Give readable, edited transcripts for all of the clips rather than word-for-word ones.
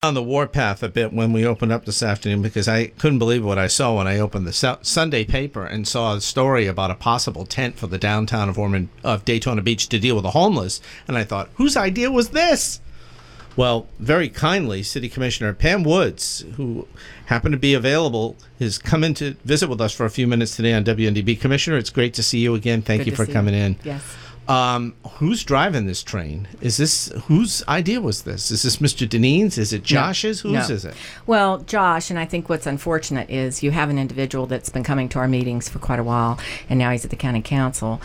On the warpath a bit when we opened up this afternoon because I couldn't believe what I saw when I opened the Sunday paper and saw a story about a possible tent for the downtown of Daytona Beach to deal with the homeless. And I thought, whose idea was this? Well, very kindly, City Commissioner Pam Woods, who happened to be available, has come in to visit with us for a few minutes today on WNDB. Commissioner, it's great to see you again. Thank you for coming in. Yes. Who's driving this train? Whose idea was this? Is this Mr. Deneen's? Is it Josh's? No. Whose is it? Well, Josh, and I think what's unfortunate is you have an individual that's been coming to our meetings for quite a while, and now he's at the county council,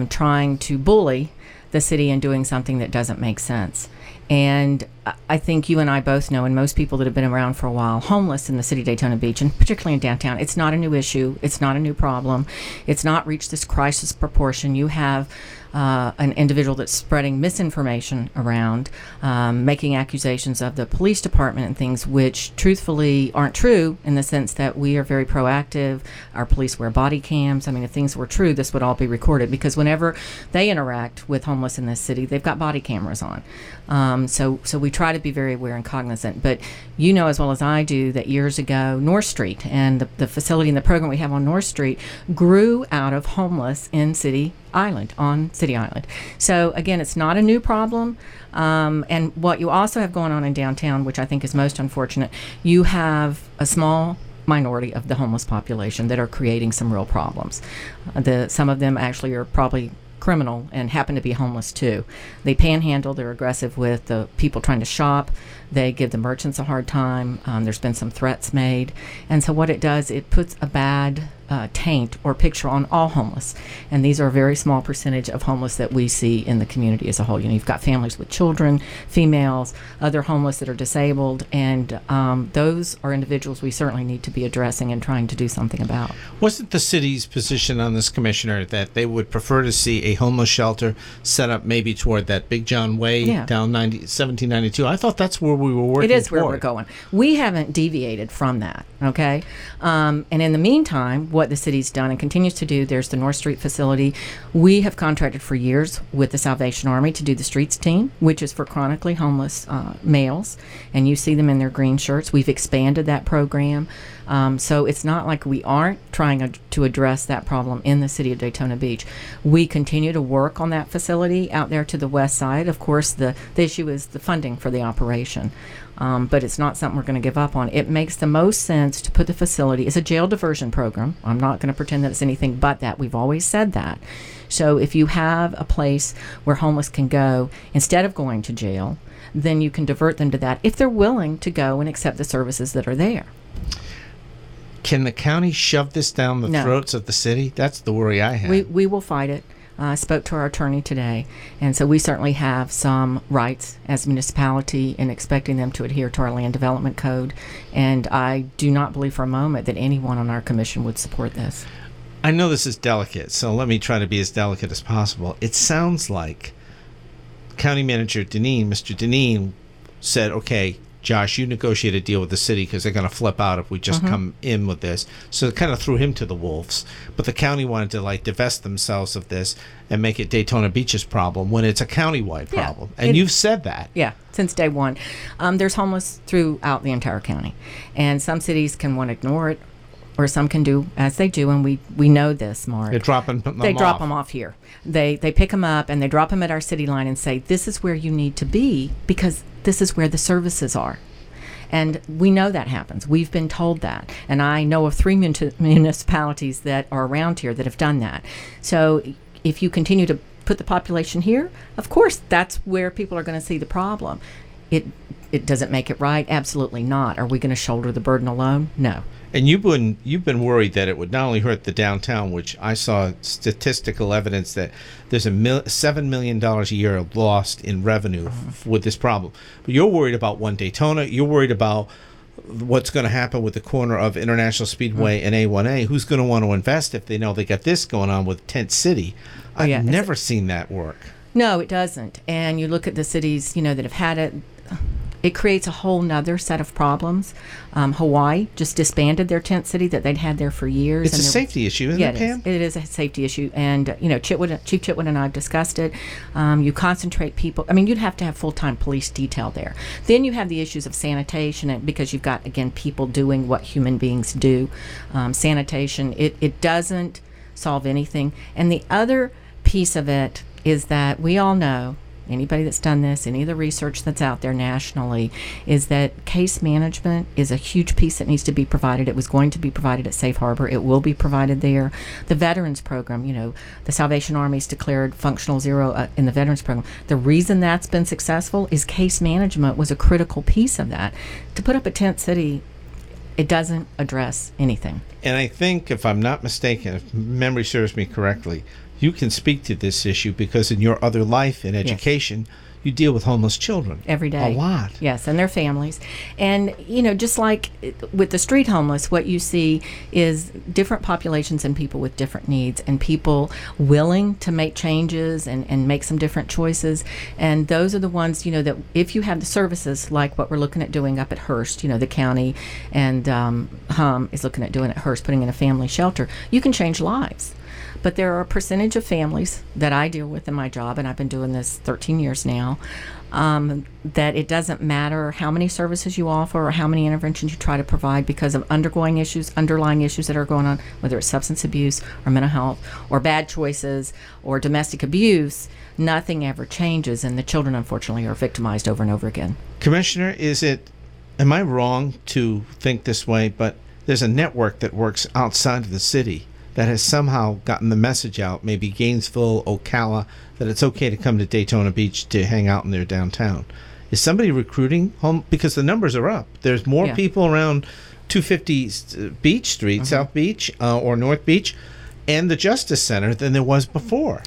trying to bully the city and doing something that doesn't make sense. And I think you and I both know, and most people that have been around for a while, homeless in the city of Daytona Beach, and particularly in downtown, it's not a new issue. It's not a new problem. It's not reached this crisis proportion. You have an individual that's spreading misinformation around, making accusations of the police department and things which truthfully aren't true, in the sense that we are very proactive. Our police wear body cams. I mean, if things were true, this would all be recorded, because whenever they interact with homeless in this city, they've got body cameras on. So we try to be very aware and cognizant. But you know as well as I do that years ago, North Street and the facility and the program we have on North Street grew out of homeless in City Island, on City Island. So again, it's not a new problem. And what you also have going on in downtown, which I think is most unfortunate, you have a small minority of the homeless population that are creating some real problems. Some of them actually are probably criminal and happen to be homeless too. They panhandle, they're aggressive with the people trying to shop, they give the merchants a hard time, there's been some threats made, and so what it does, it puts a bad taint or picture on all homeless, and these are a very small percentage of homeless that we see in the community as a whole. You know, you've got families with children, females, other homeless that are disabled, and those are individuals we certainly need to be addressing and trying to do something about. Wasn't the city's position on this, Commissioner, that they would prefer to see a homeless shelter set up maybe toward that Big John Way down 1792? I thought that's where we were working. It is where we're going. We haven't deviated from that, okay? And in the meantime, what the city's done and continues to do, there's the North Street facility. We have contracted for years with the Salvation Army to do the streets team, which is for chronically homeless males, and you see them in their green shirts. We've expanded that program. So it's not like we aren't trying to address that problem in the city of Daytona Beach. We continue to work on that facility out there to the west side. Of course, the issue is the funding for the operation. But it's not something we're going to give up on. It makes the most sense to put the facility as a jail diversion program. I'm not going to pretend that it's anything but that. We've always said that. So if you have a place where homeless can go instead of going to jail, then you can divert them to that if they're willing to go and accept the services that are there. Can the county shove this down the throats of the city? That's the worry I have. We will fight it. I spoke to our attorney today, and so we certainly have some rights as a municipality in expecting them to adhere to our land development code, and I do not believe for a moment that anyone on our commission would support this. I know this is delicate, so let me try to be as delicate as possible. It sounds like County Manager Deneen, Mr. Deneen, said, okay, Josh, you negotiate a deal with the city because they're going to flip out if we just come in with this. So it kind of threw him to the wolves. But the county wanted to divest themselves of this and make it Daytona Beach's problem when it's a countywide problem. And you've said that. Yeah, since day one. There's homeless throughout the entire county. And some cities can want to ignore it, or some can do as they do, and we know this, Mark. They're dropping them off. They drop them off here. They pick them up and they drop them at our city line and say, this is where you need to be because this is where the services are. And we know that happens. We've been told that. And I know of 3 municipalities that are around here that have done that. So if you continue to put the population here, of course, that's where people are going to see the problem. It doesn't make it right? Absolutely not. Are we going to shoulder the burden alone? No. And you've been worried that it would not only hurt the downtown, which I saw statistical evidence that there's $7 million a year lost in revenue with this problem. But you're worried about One Daytona. You're worried about what's going to happen with the corner of International Speedway and A1A. Who's going to want to invest if they know they got this going on with Tent City? I've never seen that work. No, it doesn't. And you look at the cities, that have had it. it creates a whole nother set of problems. Hawaii just disbanded their tent city that they'd had there for years. It's a safety issue, isn't it, Pam? It is a safety issue. And, Chief Chitwood and I have discussed it. You concentrate people. I mean, you'd have to have full-time police detail there. Then you have the issues of sanitation, and because you've got, again, people doing what human beings do. Sanitation, it doesn't solve anything. And the other piece of it is that we all know, anybody that's done this, any of the research that's out there nationally, is that case management is a huge piece that needs to be provided. It was going to be provided at Safe Harbor. It will be provided there. The Veterans Program, the Salvation Army's declared functional zero in the Veterans Program. The reason that's been successful is case management was a critical piece of that. To put up a tent city, it doesn't address anything. And I think, if I'm not mistaken, if memory serves me correctly, you can speak to this issue because in your other life in education, you deal with homeless children. Every day. A lot. Yes, and their families. And, just like with the street homeless, what you see is different populations and people with different needs and people willing to make changes and make some different choices. And those are the ones, that if you have the services like what we're looking at doing up at Hearst, the county and HUM is looking at doing at Hearst, putting in a family shelter, you can change lives. But there are a percentage of families that I deal with in my job, and I've been doing this 13 years now, that it doesn't matter how many services you offer or how many interventions you try to provide because of underlying issues that are going on, whether it's substance abuse or mental health or bad choices or domestic abuse, nothing ever changes, and the children, unfortunately, are victimized over and over again. Commissioner, am I wrong to think this way, but there's a network that works outside of the city that has somehow gotten the message out, maybe Gainesville, Ocala, that it's okay to come to Daytona Beach to hang out in their downtown. Is somebody recruiting home? Because the numbers are up. There's more people around 250 Beach Street, South Beach, or North Beach, and the Justice Center than there was before.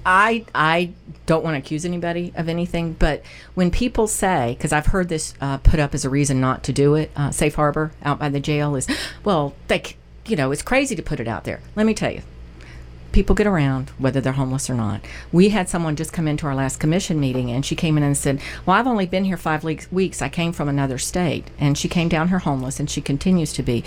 I don't want to accuse anybody of anything, but when people say, because I've heard this put up as a reason not to do it, Safe Harbor out by the jail is, well, it's crazy to put it out there. Let me tell you, people get around whether they're homeless or not. We had someone just come into our last commission meeting, and she came in and said, well, I've only been here 5 weeks. I came from another state. And she came down here homeless, and she continues to be.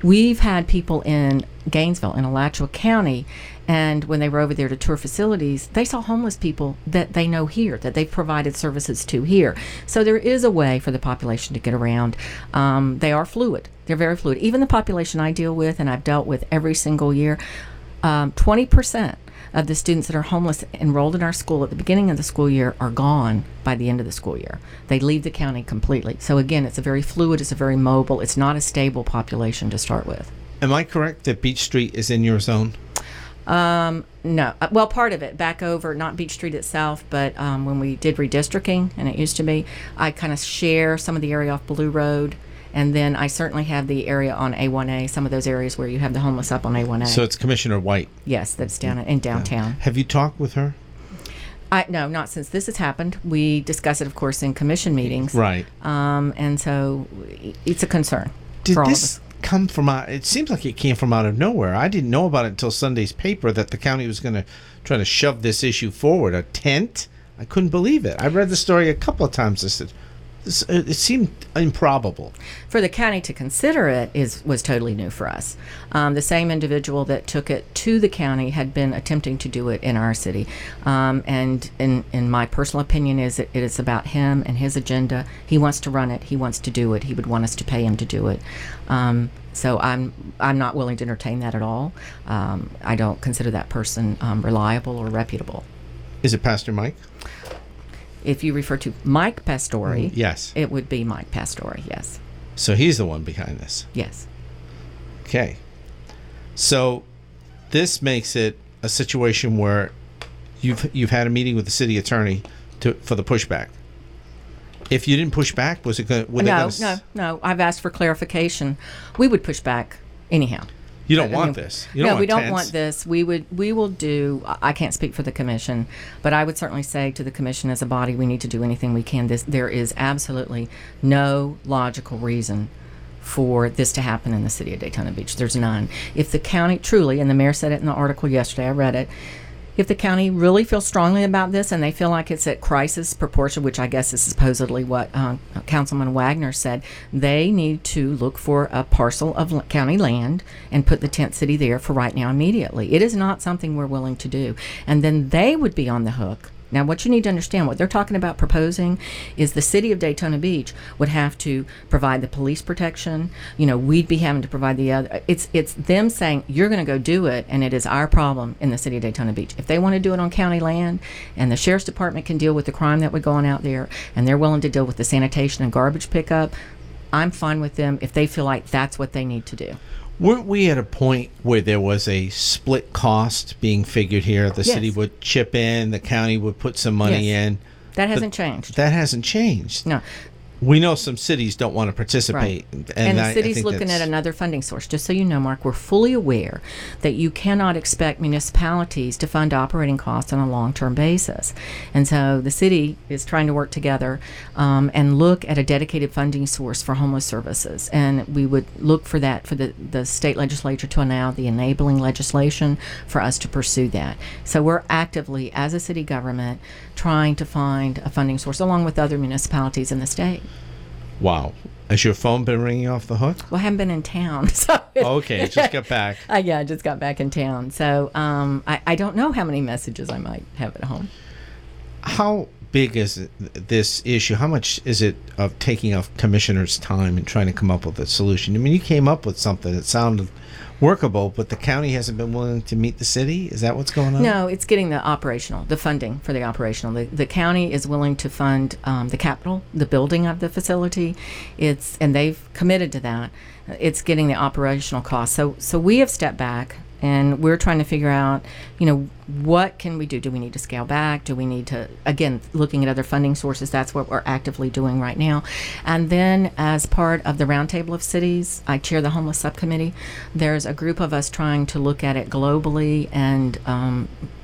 We've had people in Gainesville, in Alachua County, and when they were over there to tour facilities, they saw homeless people that they know here, that they've provided services to here. So there is a way for the population to get around. They are fluid. They're very fluid. Even the population I deal with, and I've dealt with every single year, 20% of the students that are homeless enrolled in our school at the beginning of the school year are gone by the end of the school year. They leave the county completely. So again, it's a very fluid, it's a very mobile, it's not a stable population to start with. Am I correct that Beach Street is in your zone? No. Well, part of it, back over, not Beach Street itself, but when we did redistricting, and it used to be, I kind of share some of the area off Blue Road. And then I certainly have the area on A1A, some of those areas where you have the homeless up on A1A. So it's Commissioner White. Yes, that's down in downtown. Yeah. Have you talked with her? No, not since this has happened. We discuss it, of course, in commission meetings. Right. And so it's a concern for all of us. Come from out? It seems like it came from out of nowhere. I didn't know about it until Sunday's paper that the county was going to try to shove this issue forward. A tent? I couldn't believe it. I read the story a couple of times. I said, it seemed improbable. For the county to consider it was totally new for us. The same individual that took it to the county had been attempting to do it in our city. And in my personal opinion is it is about him and his agenda. He wants to run it. He wants to do it. He would want us to pay him to do it. So I'm not willing to entertain that at all. I don't consider that person reliable or reputable. Is it Pastor Mike? If you refer to Mike Pastore, yes, it would be Mike Pastore, yes. So he's the one behind this? Yes. Okay. So this makes it a situation where you've had a meeting with the city attorney for the pushback. If you didn't push back, was it going to... No. I've asked for clarification. We would push back anyhow. You don't want this. We don't want this. We will do. I can't speak for the commission, but I would certainly say to the commission as a body, we need to do anything we can. There is absolutely no logical reason for this to happen in the city of Daytona Beach. There's none. If the county truly, and the mayor said it in the article yesterday, I read it, If the county really feels strongly about this and they feel like it's at crisis proportion, which I guess is supposedly what Councilman Wagner said, they need to look for a parcel of county land and put the tent city there for right now immediately. It is not something we're willing to do. And then they would be on the hook. Now, what you need to understand, what they're talking about proposing is the city of Daytona Beach would have to provide the police protection. We'd be having to provide the other. It's them saying, you're going to go do it, and it is our problem in the city of Daytona Beach. If they want to do it on county land, and the sheriff's department can deal with the crime that would go on out there, and they're willing to deal with the sanitation and garbage pickup, I'm fine with them if they feel like that's what they need to do. Weren't we at a point where there was a split cost being figured here? The city would chip in, the county would put some money in. That hasn't changed. That hasn't changed. No. We know some cities don't want to participate. Right. And the city's looking at another funding source. Just so you know, Mark, we're fully aware that you cannot expect municipalities to fund operating costs on a long-term basis. And so the city is trying to work together and look at a dedicated funding source for homeless services. And we would look for that, for the state legislature to allow the enabling legislation for us to pursue that. So we're actively, as a city government, trying to find a funding source along with other municipalities in the state. Wow. Has your phone been ringing off the hook? Well, I haven't been in town. So okay, just got back. Yeah, I just got back in town. So I don't know how many messages I might have at home. How big is this issue? How much is it of taking up commissioners' time and trying to come up with a solution? I mean, you came up with something that sounded workable, but the county hasn't been willing to meet the city? Is that what's going on? No, it's getting the funding for the operational. The county is willing to fund the capital, the building of the facility. And they've committed to that. It's getting the operational costs. So we have stepped back, and we're trying to figure out, what can we do? Do we need to scale back? Do we need to, again, looking at other funding sources? That's what we're actively doing right now. And then as part of the Roundtable of Cities, I chair the homeless subcommittee. There's a group of us trying to look at it globally and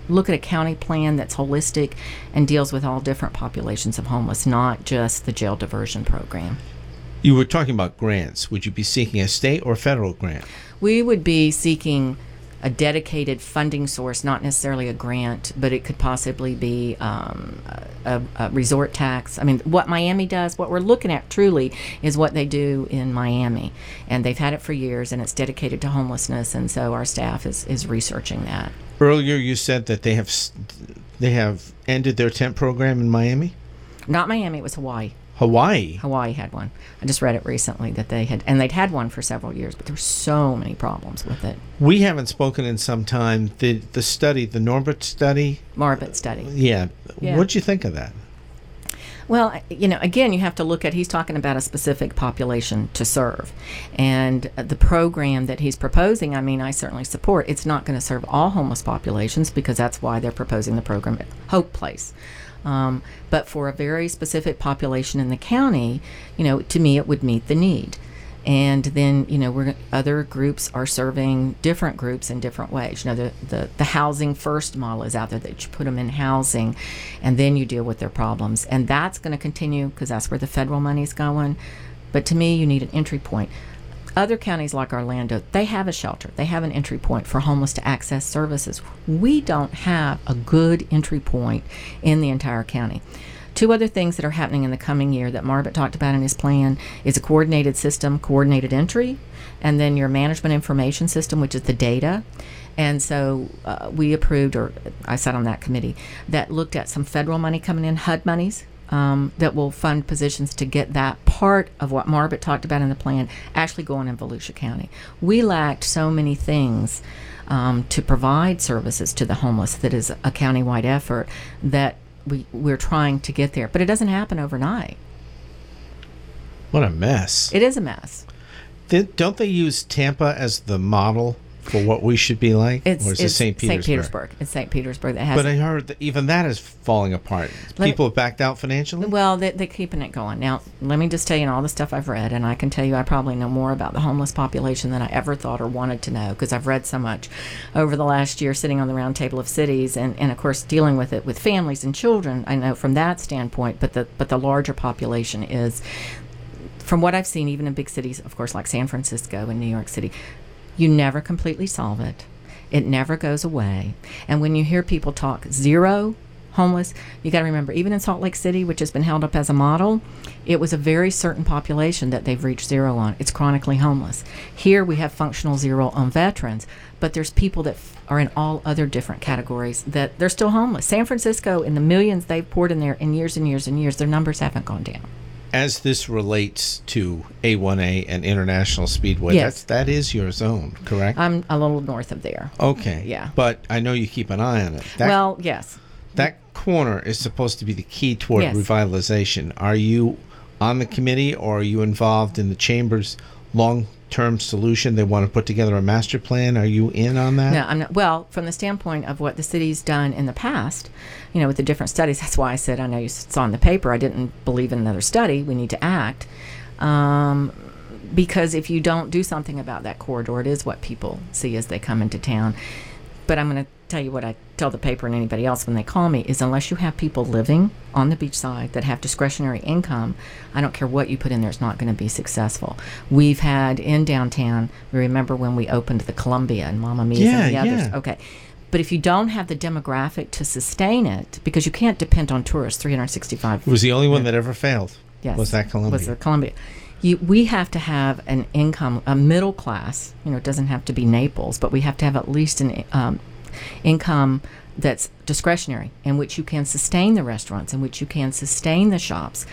look at a county plan that's holistic and deals with all different populations of homeless, not just the jail diversion program. You were talking about grants. Would you be seeking a state or federal grant? We would be seeking a dedicated funding source, not necessarily a grant, but it could possibly be a resort tax. I mean, what Miami does, what we're looking at truly is what they do in Miami. And they've had it for years, and it's dedicated to homelessness, and so our staff is researching that. Earlier you said that they have ended their tent program in Miami? Not Miami, it was Hawaii. Hawaii had one. I just read it recently that they'd had one for several years, but there were so many problems with it. We haven't spoken in some time. The study, the Norbert study? Marbert study. Yeah. What'd you think of that? Well, again, you have to look at, he's talking about a specific population to serve. And the program that he's proposing, I certainly support. It's not going to serve all homeless populations because that's why they're proposing the program at Hope Place. But for a very specific population in the county, to me, it would meet the need. And then, other groups are serving different groups in different ways. The housing first model is out there that you put them in housing and then you deal with their problems. And that's going to continue because that's where the federal money's going. But to me, you need an entry point. Other counties like Orlando, they have a shelter. They have an entry point for homeless to access services. We don't have a good entry point in the entire county. Two other things that are happening in the coming year that Marbert talked about in his plan is a coordinated system, coordinated entry, and then your management information system, which is the data. And so we approved, or I sat on that committee, that looked at some federal money coming in, HUD monies, that will fund positions to get that part of what Marbert talked about in the plan actually going in Volusia County. We lacked so many things to provide services to the homeless that is a countywide effort that we're trying to get there. But it doesn't happen overnight. What a mess. It is a mess. Don't they use Tampa as the model for what we should be like? It's St. Petersburg? It's St. Petersburg that has. But I heard that even that is falling apart. People have backed out financially? Well, they're keeping it going. Now, let me just tell you all the stuff I've read, and I can tell you I probably know more about the homeless population than I ever thought or wanted to know, because I've read so much over the last year sitting on the Roundtable of Cities and of course, dealing with it with families and children. I know from that standpoint, but the larger population is, from what I've seen, even in big cities, of course, like San Francisco and New York City, you never completely solve it. It never goes away. And when you hear people talk zero homeless, you got to remember, even in Salt Lake City, which has been held up as a model, it was a very certain population that they've reached zero on. It's chronically homeless. Here we have functional zero on veterans, but there's people that are in all other different categories that they're still homeless. San Francisco, in the millions they've poured in there in years and years and years, their numbers haven't gone down. As this relates to A1A and International Speedway, Yes. that is your zone, correct? I'm a little north of there. Okay. Yeah. But I know you keep an eye on it. Well, yes. That corner is supposed to be the key toward Yes. revitalization. Are you on the committee, or are you involved in the chamber's long-term solution? They want to put together a master plan. Are you in on that? No, I'm not. Well, from the standpoint of what the city's done in the past, with the different studies, that's why I said, I know you saw in the paper, I didn't believe in another study. We need to act. Because if you don't do something about that corridor, it is what people see as they come into town. But I'm going to tell you what I tell the paper and anybody else when they call me is, unless you have people living on the beachside that have discretionary income, I don't care what you put in there, it's not going to be successful. We've had in downtown, remember when we opened the Columbia and Mamma Mia's and the others? Yeah. Okay. But if you don't have the demographic to sustain it, because you can't depend on tourists 365. It was the only one that ever failed. Yes. Was that Columbia? Was the Columbia. We have to have an income, a middle class. It doesn't have to be Naples, but we have to have at least an income that's discretionary, in which you can sustain the restaurants, in which you can sustain the shops.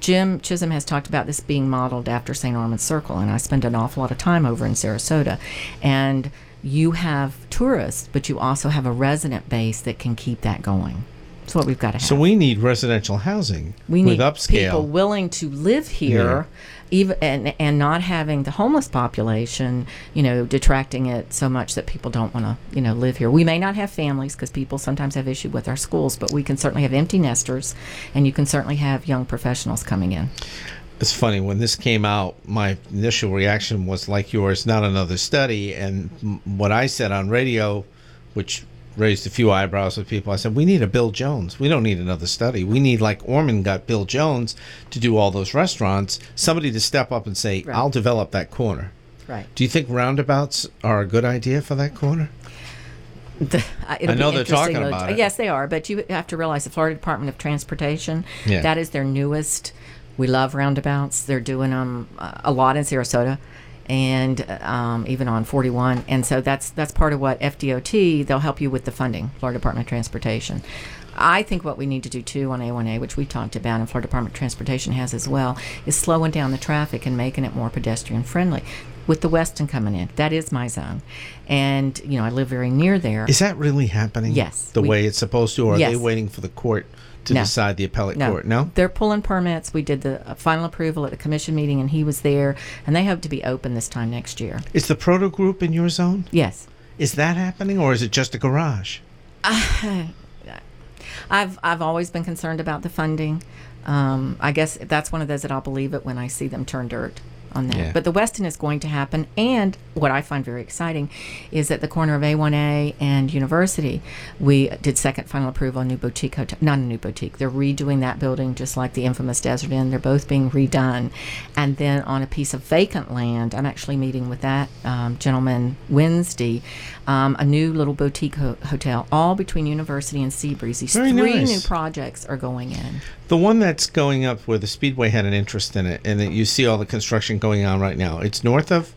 Jim Chisholm has talked about this being modeled after St. Armand's Circle, and I spend an awful lot of time over in Sarasota. And you have tourists, but you also have a resident base that can keep that going. That's what we've got to have. So we need residential housing We need with upscale. people willing to live here, even and not having the homeless population, detracting it so much that people don't want to, live here. We may not have families, because people sometimes have issue with our schools, but we can certainly have empty nesters, and you can certainly have young professionals coming in. It's funny, when this came out, my initial reaction was like yours, not another study. And what I said on radio, which raised a few eyebrows with people, I said, we need a Bill Jones. We don't need another study. We need, like Ormond got Bill Jones to do all those restaurants, somebody to step up and say, Right. I'll develop that corner. Right. Do you think roundabouts are a good idea for that corner? I know they're talking about it. Yes, they are. But you have to realize the Florida Department of Transportation, that is their newest. We love roundabouts. They're doing them a lot in Sarasota, and even on 41. And so that's part of what FDOT, they'll help you with the funding, Florida Department of Transportation. I think what we need to do, too, on A1A, which we talked about and Florida Department of Transportation has as well, is slowing down the traffic and making it more pedestrian-friendly. With the Weston coming in, that is my zone. And, I live very near there. Is that really happening? Yes. The way it's supposed to? Or are Yes. they waiting for the court to No. decide, the appellate court? No? They're pulling permits. We did the final approval at the commission meeting, and he was there, and they hope to be open this time next year. Is the proto group in your zone? Yes. Is that happening, or is it just a garage? I've always been concerned about the funding. I guess that's one of those that I'll believe it when I see them turn dirt on that. Yeah. But the Weston is going to happen, and what I find very exciting is at the corner of A1A and University, we did second final approval on a new boutique hotel. Not a new boutique. They're redoing that building just like the infamous Desert Inn. They're both being redone. And then on a piece of vacant land, I'm actually meeting with that gentleman Wednesday, a new little boutique hotel, all between University and Seabreeze. These Very three nice. new projects are going in. The one that's going up where the Speedway had an interest in it, and that you see all the construction going on right now, it's north of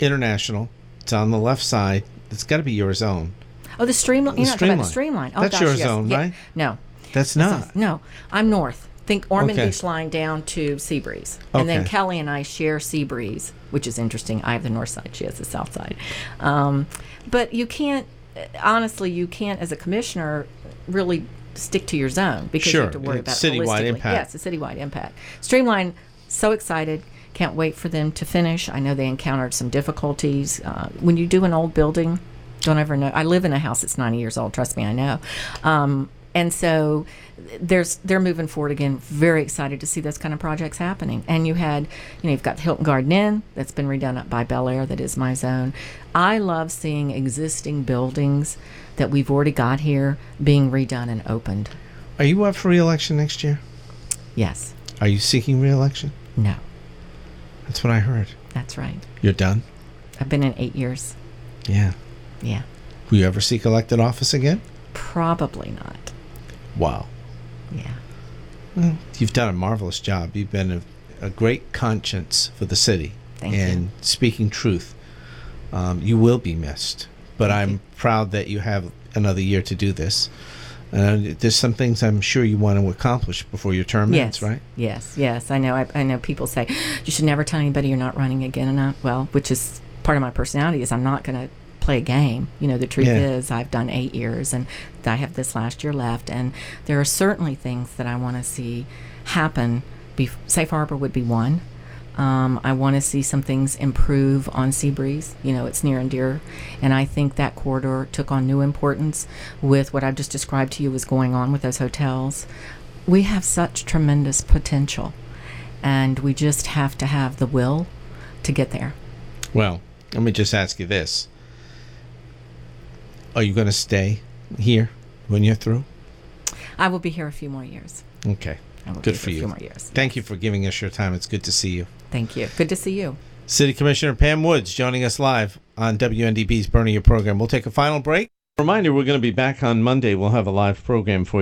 International. It's on the left side. It's got to be your zone. Oh, the Streamline. You're not talking about the Streamline. Streamline. Oh, That's gosh, your yes. zone, Yeah. right? No. That's not. No, I'm north. Think Ormond Okay. Beach line down to Seabreeze. And then Okay. Kelly and I share Seabreeze, which is interesting. I have the north side. She has the south side. But you can't, honestly, as a commissioner, really stick to your zone, because you have to worry It's about it citywide holistically. impact. Yeah, it's a citywide impact. Streamline, so excited. Can't wait for them to finish. I know they encountered some difficulties. When you do an old building, don't ever know. I live in a house that's 90 years old. Trust me, I know. And so they're moving forward again. Very excited to see those kind of projects happening. And you've got the Hilton Garden Inn that's been redone up by Bel Air. That is my zone. I love seeing existing buildings that we've already got here being redone and opened. Are you up for re-election next year? Yes. Are you seeking re-election? No. That's what I heard. That's right. You're done? I've been in 8 years. Yeah. Yeah. Will you ever seek elected office again? Probably not. Wow. Yeah. Well, you've done a marvelous job. You've been a great conscience for the city. Thank you. And speaking truth. You will be missed. But Thank I'm you. proud that you have another year to do this. There's some things I'm sure you want to accomplish before your term ends, right? Yes. I know people say you should never tell anybody you're not running again. Which is part of my personality, is I'm not going to play a game. The truth is I've done 8 years, and I have this last year left, and there are certainly things that I want to see happen. Safe Harbor would be one. I want to see some things improve on Seabreeze. It's near and dear, and I think that corridor took on new importance with what I've just described to you was going on with those hotels. We have such tremendous potential, and we just have to have the will to get there. Well, let me just ask you this. Are you going to stay here when you're through? I will be here a few more years. Okay. Good for you. A few more years. Thank you for giving us your time. It's good to see you. Thank you. Good to see you. City Commissioner Pam Woods joining us live on WNDB's Bernier program. We'll take a final break. Reminder, we're going to be back on Monday. We'll have a live program for you.